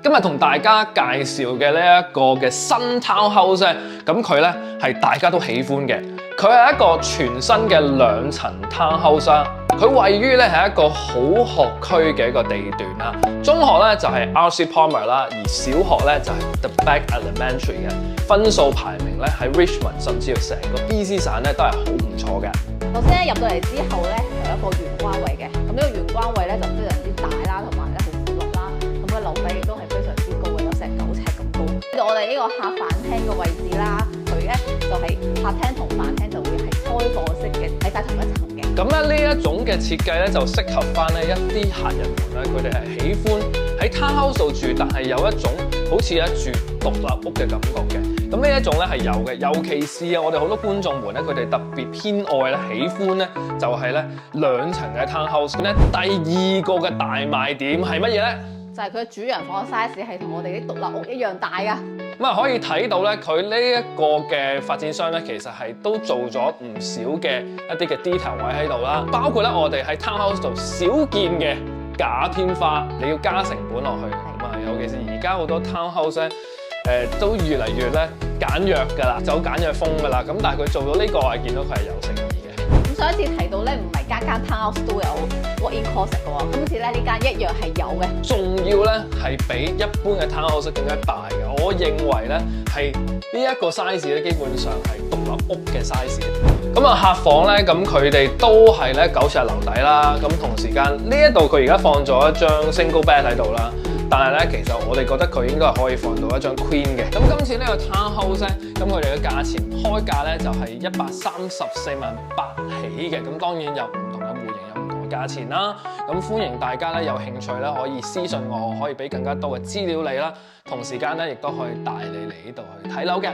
今日同大家介紹嘅呢一個嘅新 townhouse 咧，咁佢咧係大家都喜歡嘅。佢係一個全新嘅2層 townhouse 啦。佢位於咧係一個好學區嘅一個地段啦。中學咧就係 R.C. Palmer 啦，而小學咧就係 The Back Elementary 嘅。分數排名咧喺 Richmond 甚至乎成個 BC 省咧都係好唔錯嘅。首先咧入到嚟之後咧有一個玄關位嘅，咁呢個玄關位咧就非常之大啦，同埋咧好闊落啦，咁嘅樓底亦都係非常之高嘅，有成9尺咁高。我哋呢個客飯廳嘅位置啦，佢咧就係客廳同飯廳就會係開放式嘅，喺晒同一層嘅。咁咧呢一種嘅設計咧就適合翻咧一啲客人們咧，佢哋係喜歡喺 townhouse 度住，但係有一種好似住獨立屋嘅感覺嘅。咁呢一種咧係有嘅，尤其是我哋好多觀眾們咧，佢哋特別偏愛咧、喜歡咧，就係咧2層嘅 townhouse 咧。第二個嘅大賣點係乜嘢咧？就係佢嘅主人房嘅 size 係同我哋啲獨立屋一樣大噶。咁啊可以睇到咧，佢呢一個嘅發展商咧，其實係都做咗唔少嘅一啲嘅 detail 位喺度啦，包括咧我哋喺 townhouse 度少見嘅假天花，你要加成本落去。咁啊，尤其是而家好多 townhouse 咧。都越嚟越咧簡約㗎啦，走簡約風㗎啦。咁但係佢做到呢個，我係見到佢係有誠意嘅。咁上一次提到咧，唔係間 townhouse 都有 walk-in closet 嘅喎，今次咧呢間一樣係有嘅。仲要咧係比一般嘅 townhouse 更加大嘅。我認為咧係呢一個 size 咧，基本上係獨立屋嘅 size。咁啊客房咧，咁佢哋都係咧9尺樓底啦。咁同時間呢一度佢而家放咗一張 single bed 喺度啦。但係咧，其實我哋覺得佢應該係可以放到一張 queen 嘅。咁今次呢個 townhouse 咧，咁佢哋嘅價錢開價咧就係134萬8起嘅。咁當然有唔同嘅戶型，有唔同嘅價錢啦。咁歡迎大家咧有興趣咧可以私信我，可以俾更加多嘅資料你啦。同時間咧亦都可以帶你嚟呢度去睇樓嘅。